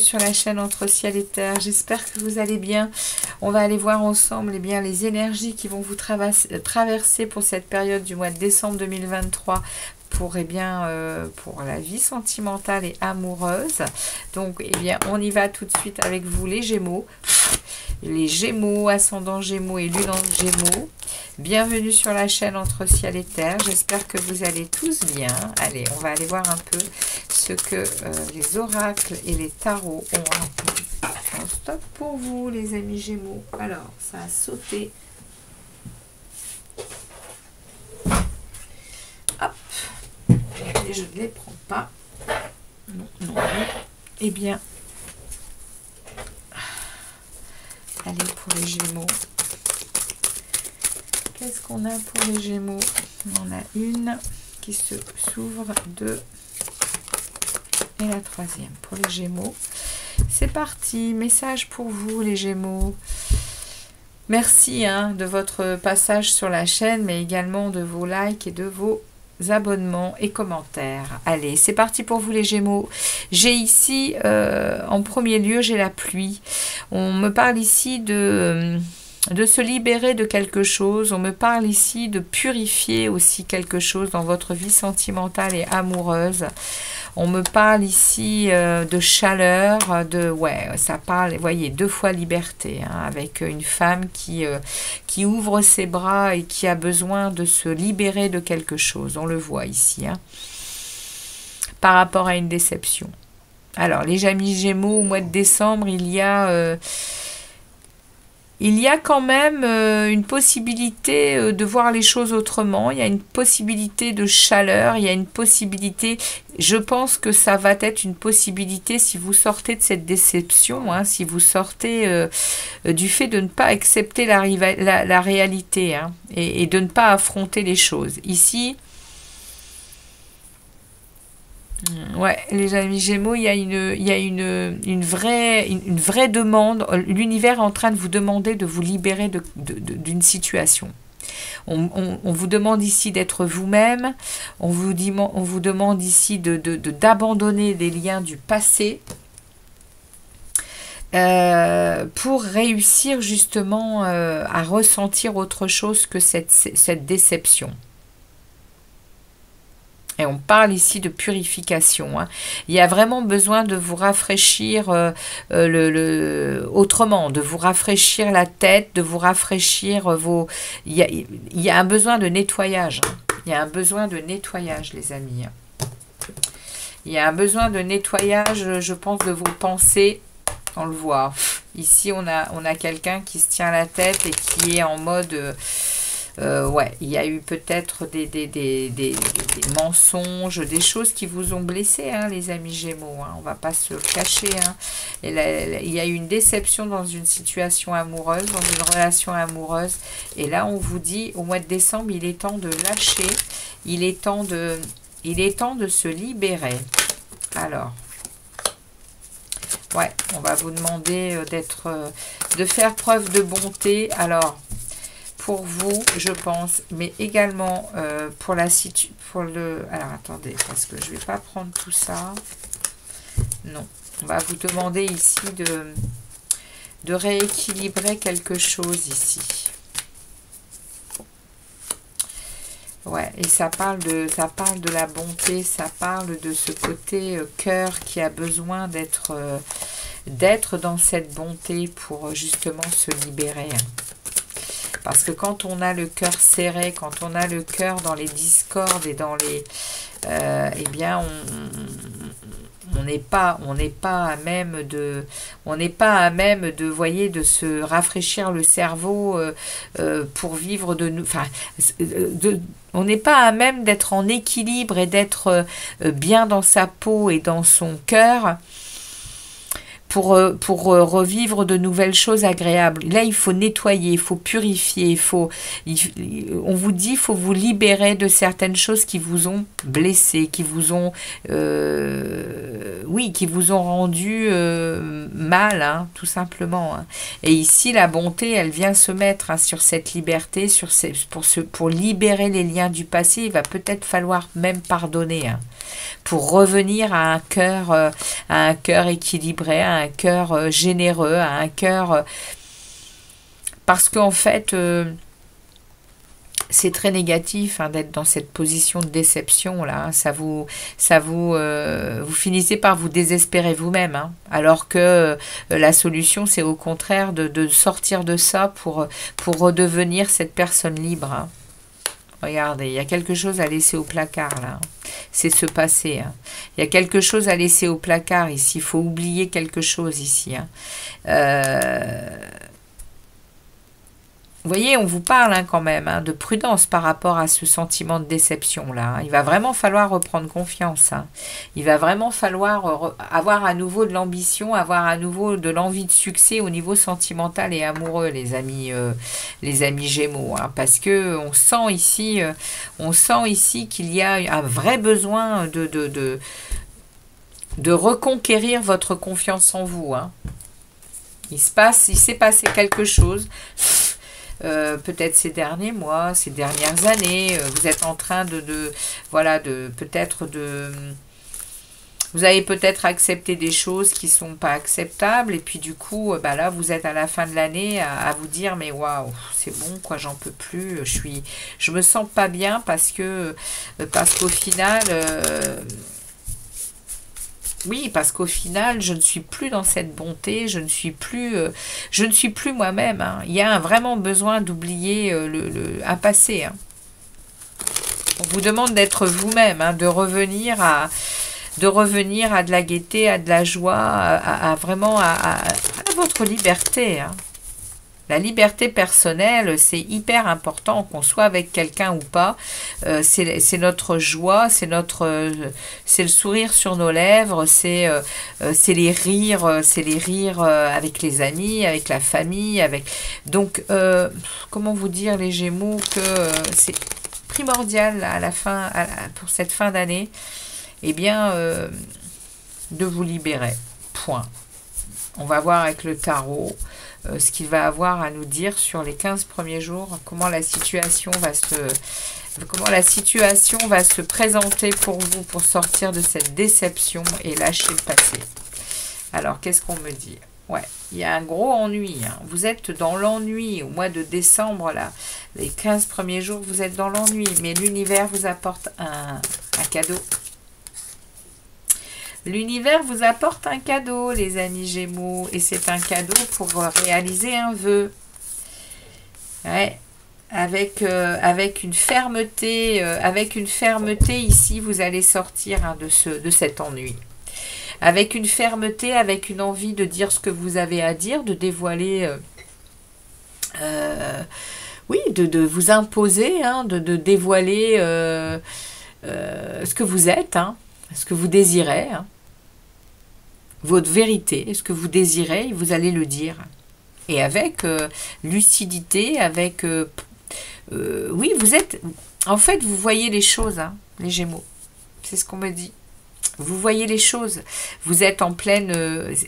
sur la chaîne Entre Ciel et Terre. J'espère que vous allez bien. On va aller voir ensemble eh bien, les énergies qui vont vous traverser pour cette période du mois de décembre 2023 pour, pour la vie sentimentale et amoureuse. Donc, eh bien, on y va tout de suite avec vous, les Gémeaux. Les Gémeaux, ascendant Gémeaux et lune en Gémeaux. Bienvenue sur la chaîne Entre Ciel et Terre. J'espère que vous allez tous bien. Allez, on va aller voir un peu ce que les oracles et les tarots ont en stock pour vous, les amis Gémeaux. Alors, ça a sauté. Hop. Et je ne les prends pas. Non, non, non. Eh bien, allez pour les Gémeaux. Qu'est-ce qu'on a pour les Gémeaux? On a une qui s'ouvre, deux et la troisième pour les Gémeaux. C'est parti, message pour vous les Gémeaux. Merci de votre passage sur la chaîne, mais également de vos likes et de vos abonnements et commentaires. Allez, c'est parti pour vous les Gémeaux. J'ai ici, en premier lieu, j'ai la pluie. On me parle ici de se libérer de quelque chose. On me parle ici de purifier aussi quelque chose dans votre vie sentimentale et amoureuse. On me parle ici de chaleur, ça parle, vous voyez, deux fois liberté, avec une femme qui ouvre ses bras et qui a besoin de se libérer de quelque chose. On le voit ici, par rapport à une déception. Alors, les amis Gémeaux, au mois de décembre, il y a quand même une possibilité de voir les choses autrement. Il y a une possibilité de chaleur. Il y a une possibilité... Je pense que ça va être une possibilité si vous sortez de cette déception, si vous sortez du fait de ne pas accepter la réalité et de ne pas affronter les choses. Ici... Ouais, les amis Gémeaux, il y a une vraie demande. L'univers est en train de vous demander de vous libérer d'une situation. On vous demande ici d'être vous-même. On vous demande ici d'abandonner des liens du passé pour réussir justement à ressentir autre chose que cette déception. Et on parle ici de purification. Il y a vraiment besoin de vous rafraîchir autrement, de vous rafraîchir la tête, de vous rafraîchir vos... Il y a un besoin de nettoyage. Il y a un besoin de nettoyage, les amis. Il y a un besoin de nettoyage, je pense, de vos pensées. On le voit. Ici, on a quelqu'un qui se tient la tête et qui est en mode... il y a eu peut-être des mensonges, des choses qui vous ont blessé, les amis Gémeaux. On ne va pas se cacher. Il y a eu une déception dans une situation amoureuse, dans une relation amoureuse. Et là, on vous dit, au mois de décembre, il est temps de lâcher. Il est temps de se libérer. Alors... Ouais, on va vous demander de faire preuve de bonté. Alors... pour vous, je pense, mais également pour alors, attendez, parce que je ne vais pas prendre tout ça. Non, on va vous demander ici de rééquilibrer quelque chose ici. Ouais, et ça parle de la bonté, ça parle de ce côté cœur qui a besoin d'être dans cette bonté pour justement se libérer. Parce que quand on a le cœur serré, quand on a le cœur dans les discordes et dans les... eh bien, on n'est pas à même de... vous voyez, de se rafraîchir le cerveau pour vivre de nous... Enfin, on n'est pas à même d'être en équilibre et d'être bien dans sa peau et dans son cœur pour revivre de nouvelles choses agréables. Là, il faut nettoyer, il faut purifier, on vous dit, il faut vous libérer de certaines choses qui vous ont blessé, qui vous ont, qui vous ont rendu mal, tout simplement. Et ici, la bonté, elle vient se mettre sur cette liberté, pour libérer les liens du passé. Il va peut-être falloir même pardonner, pour revenir à un cœur équilibré, à un cœur généreux, à un cœur... parce qu'en fait, c'est très négatif hein, d'être dans cette position de déception là. Hein. Vous finissez par vous désespérer vous-même. Hein, alors que la solution, c'est au contraire de sortir de ça pour redevenir cette personne libre. Hein. Regardez, il y a quelque chose à laisser au placard là. C'est ce passé. Hein. Il y a quelque chose à laisser au placard ici. Il faut oublier quelque chose ici. Hein. Vous voyez, on vous parle hein, quand même hein, de prudence par rapport à ce sentiment de déception-là. Hein. Il va vraiment falloir reprendre confiance. Hein. Il va vraiment falloir avoir à nouveau de l'ambition, avoir à nouveau de l'envie de succès au niveau sentimental et amoureux, les amis Gémeaux. Hein, parce que on sent ici qu'il y a un vrai besoin de reconquérir votre confiance en vous. Hein. Il s'est passé quelque chose. Peut-être ces derniers mois, ces dernières années, vous êtes en train vous avez peut-être accepté des choses qui sont pas acceptables et puis du coup, là, vous êtes à la fin de l'année à vous dire mais waouh, c'est bon quoi, j'en peux plus, je me sens pas bien parce qu'au final oui, parce qu'au final, je ne suis plus dans cette bonté, je ne suis plus moi-même. Hein. Il y a vraiment besoin d'oublier un passé. Hein. On vous demande d'être vous-même, hein, de revenir à de la gaieté, à de la joie, à votre liberté. Hein. La liberté personnelle, c'est hyper important, qu'on soit avec quelqu'un ou pas. C'est notre joie, c'est le sourire sur nos lèvres, c'est les rires, avec les amis, avec la famille, Donc, comment vous dire les Gémeaux que c'est primordial à la fin, pour cette fin d'année, eh bien, de vous libérer. Point. On va voir avec le tarot. Ce qu'il va avoir à nous dire sur les 15 premiers jours, comment la situation va se présenter pour vous, pour sortir de cette déception et lâcher le passé. Alors, qu'est-ce qu'on me dit? Ouais, il y a un gros ennui. Hein. Vous êtes dans l'ennui au mois de décembre, là. Les 15 premiers jours, vous êtes dans l'ennui, mais l'univers vous apporte un cadeau. L'univers vous apporte un cadeau, les amis Gémeaux, et c'est un cadeau pour réaliser un vœu. Ouais, avec une fermeté, ici, vous allez sortir hein, de cet ennui. Avec une fermeté, avec une envie de dire ce que vous avez à dire, de dévoiler, oui, de vous imposer, hein, de dévoiler ce que vous êtes, hein. Ce que vous désirez, hein, votre vérité, ce que vous désirez, vous allez le dire. Et avec lucidité, avec... oui, vous êtes... En fait, vous voyez les choses, hein, les Gémeaux. C'est ce qu'on me dit. Vous voyez les choses. Vous êtes en pleine...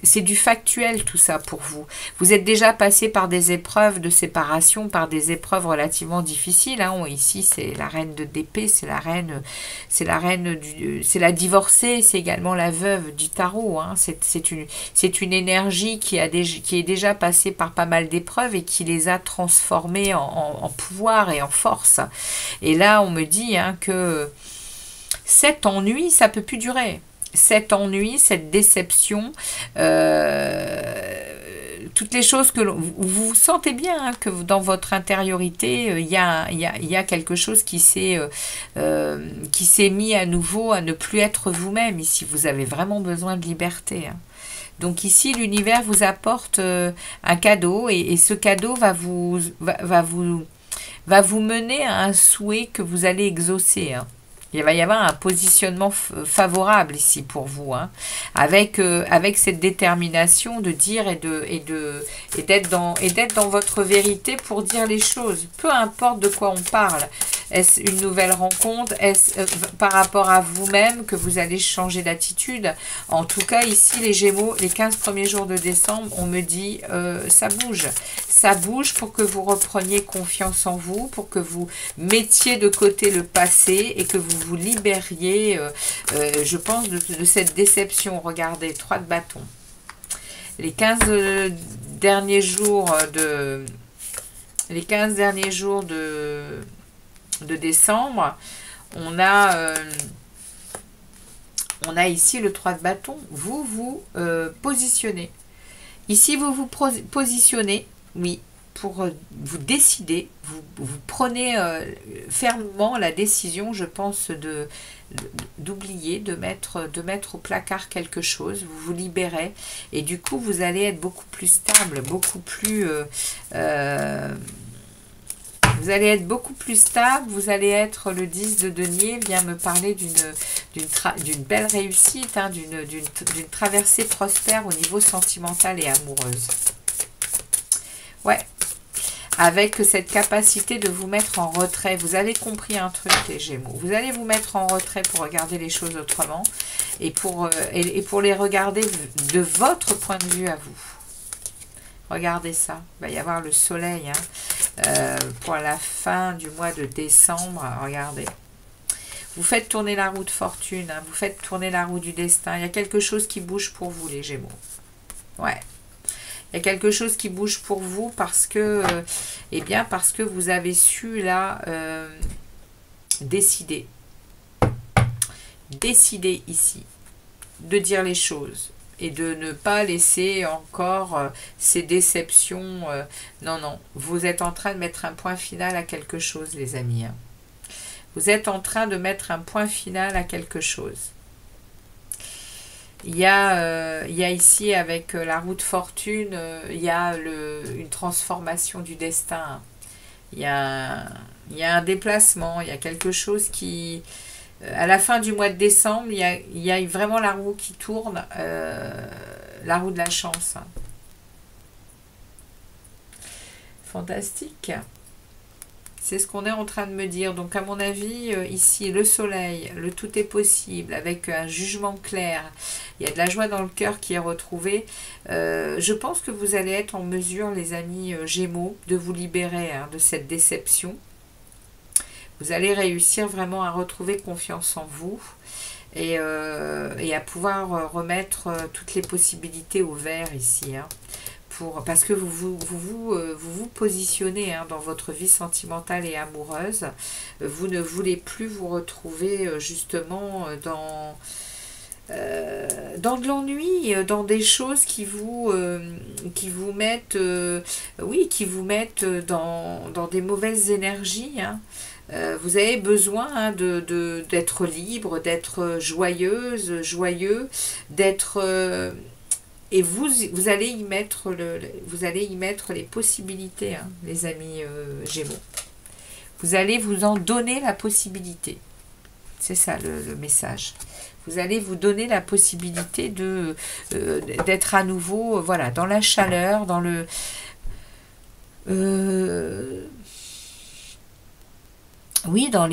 c'est du factuel tout ça pour vous. Vous êtes déjà passé par des épreuves de séparation, par des épreuves relativement difficiles. Hein. Ici, c'est la reine d'épée, c'est la divorcée, c'est également la veuve du tarot. Hein. C'est une énergie qui est déjà passée par pas mal d'épreuves et qui les a transformées en pouvoir et en force. Et là, on me dit hein, que... cet ennui, ça ne peut plus durer. Cet ennui, cette déception, toutes les choses que vous sentez bien hein, que dans votre intériorité, il y a quelque chose qui s'est mis à nouveau à ne plus être vous-même. Ici, vous avez vraiment besoin de liberté. Hein. Donc ici, l'univers vous apporte un cadeau et ce cadeau va vous mener à un souhait que vous allez exaucer. Hein. Il va y avoir un positionnement favorable ici pour vous, hein, avec cette détermination de dire et d'être dans votre vérité pour dire les choses. Peu importe de quoi on parle. Est-ce une nouvelle rencontre? Est-ce par rapport à vous-même que vous allez changer d'attitude? En tout cas, ici, les Gémeaux, les 15 premiers jours de décembre, on me dit ça bouge. Ça bouge pour que vous repreniez confiance en vous, pour que vous mettiez de côté le passé et que vous vous libériez, je pense, de cette déception. Regardez, 3 de bâton. les 15 derniers jours de... Les 15 derniers jours de décembre, on a ici le 3 de bâton. Vous vous positionnez. Ici, vous vous positionnez, oui, pour vous décider. Vous prenez fermement la décision, je pense, d'oublier, de mettre au placard quelque chose. Vous vous libérez. Et du coup, vous allez être beaucoup plus stable, beaucoup plus... vous allez être beaucoup plus stable, vous allez être, le 10 de denier vient me parler d'une belle réussite, hein, d'une traversée prospère au niveau sentimental et amoureuse. Ouais, avec cette capacité de vous mettre en retrait. Vous avez compris un truc, les Gémeaux. Vous allez vous mettre en retrait pour regarder les choses autrement et pour les regarder de votre point de vue à vous. Regardez ça, il va y avoir le soleil pour la fin du mois de décembre. Regardez, vous faites tourner la roue de fortune, hein, vous faites tourner la roue du destin. Il y a quelque chose qui bouge pour vous, les Gémeaux. Ouais, il y a quelque chose qui bouge pour vous parce que, parce que vous avez su là décider ici de dire les choses. Et de ne pas laisser encore ces déceptions. Non, non. Vous êtes en train de mettre un point final à quelque chose, les amis. Hein. Vous êtes en train de mettre un point final à quelque chose. Il y a ici, avec la roue de fortune, il y a une transformation du destin. Il y a un déplacement. Il y a quelque chose qui... À la fin du mois de décembre, il y a vraiment la roue qui tourne, la roue de la chance. Fantastique. C'est ce qu'on est en train de me dire. Donc, à mon avis, ici, le soleil, le tout est possible, avec un jugement clair. Il y a de la joie dans le cœur qui est retrouvée. Je pense que vous allez être en mesure, les amis Gémeaux, de vous libérer de cette déception. Vous allez réussir vraiment à retrouver confiance en vous et à pouvoir remettre toutes les possibilités au vert ici. Hein, parce que vous vous positionnez dans votre vie sentimentale et amoureuse. Vous ne voulez plus vous retrouver justement dans de l'ennui, dans des choses qui vous mettent, qui vous mettent dans des mauvaises énergies. Hein. Vous avez besoin d'être libre, d'être joyeuse, joyeux, d'être... et vous allez y mettre les possibilités, hein, les amis Gémeaux. Vous allez vous en donner la possibilité. C'est ça le message. Vous allez vous donner la possibilité d'être à nouveau dans la chaleur, dans le... oui, dans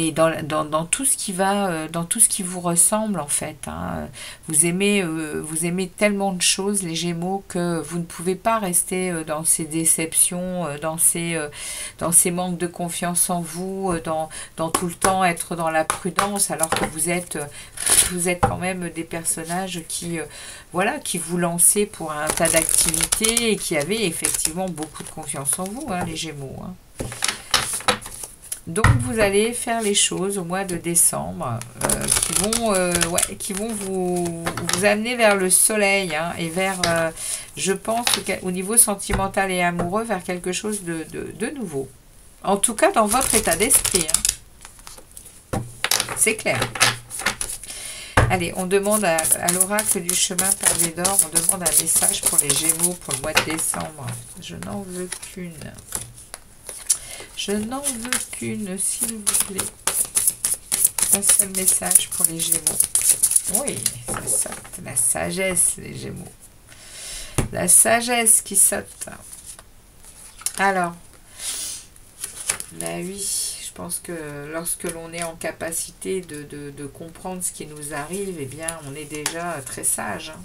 tout ce qui va, dans tout ce qui vous ressemble en fait. Hein. Vous aimez tellement de choses, les Gémeaux, que vous ne pouvez pas rester dans ces déceptions, dans ces manques de confiance en vous, dans tout le temps être dans la prudence, alors que vous êtes quand même des personnages qui vous lançaient pour un tas d'activités et qui avaient effectivement beaucoup de confiance en vous, hein, les Gémeaux. Hein. Donc, vous allez faire les choses au mois de décembre qui vont vous amener vers le soleil et vers, je pense, au niveau sentimental et amoureux, vers quelque chose de nouveau. En tout cas, dans votre état d'esprit. Hein. C'est clair. Allez, on demande à l'oracle du chemin perlé d'or, on demande un message pour les Gémeaux pour le mois de décembre. Je n'en veux qu'une. Je n'en veux qu'une, s'il vous plaît. Un seul message pour les Gémeaux. Oui, ça saute. La sagesse, les Gémeaux. La sagesse qui saute. Alors, oui, je pense que lorsque l'on est en capacité de comprendre ce qui nous arrive, eh bien, on est déjà très sage. Hein.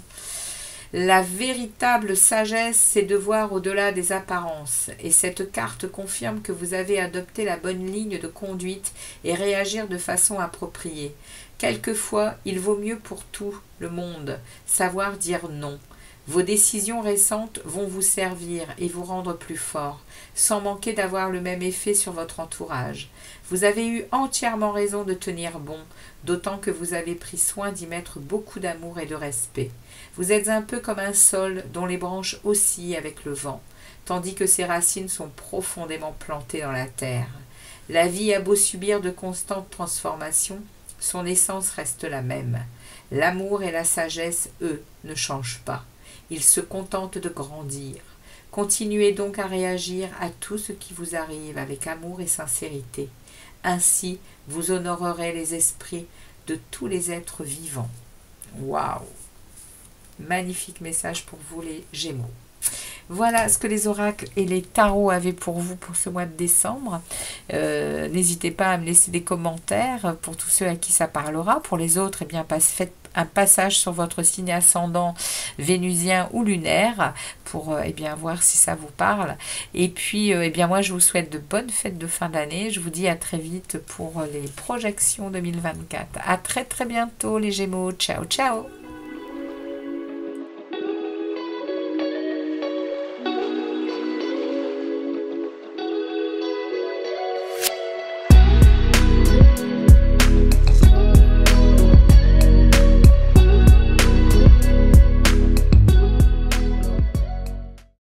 La véritable sagesse, c'est de voir au-delà des apparences. Et cette carte confirme que vous avez adopté la bonne ligne de conduite et réagir de façon appropriée. Quelquefois, il vaut mieux pour tout le monde savoir dire non. Vos décisions récentes vont vous servir et vous rendre plus fort, sans manquer d'avoir le même effet sur votre entourage. Vous avez eu entièrement raison de tenir bon, d'autant que vous avez pris soin d'y mettre beaucoup d'amour et de respect. Vous êtes un peu comme un sol dont les branches oscillent avec le vent, tandis que ses racines sont profondément plantées dans la terre. La vie a beau subir de constantes transformations, son essence reste la même. L'amour et la sagesse, eux, ne changent pas. Ils se contentent de grandir. Continuez donc à réagir à tout ce qui vous arrive avec amour et sincérité. Ainsi, vous honorerez les esprits de tous les êtres vivants. Waouh! Magnifique message pour vous les Gémeaux. Voilà ce que les oracles et les tarots avaient pour vous pour ce mois de décembre. N'hésitez pas à me laisser des commentaires pour tous ceux à qui ça parlera. Pour les autres, eh bien, faites un passage sur votre signe ascendant vénusien ou lunaire pour eh bien, voir si ça vous parle. Et puis, eh bien, moi, je vous souhaite de bonnes fêtes de fin d'année. Je vous dis à très vite pour les projections 2024. À très très bientôt les Gémeaux. Ciao, ciao!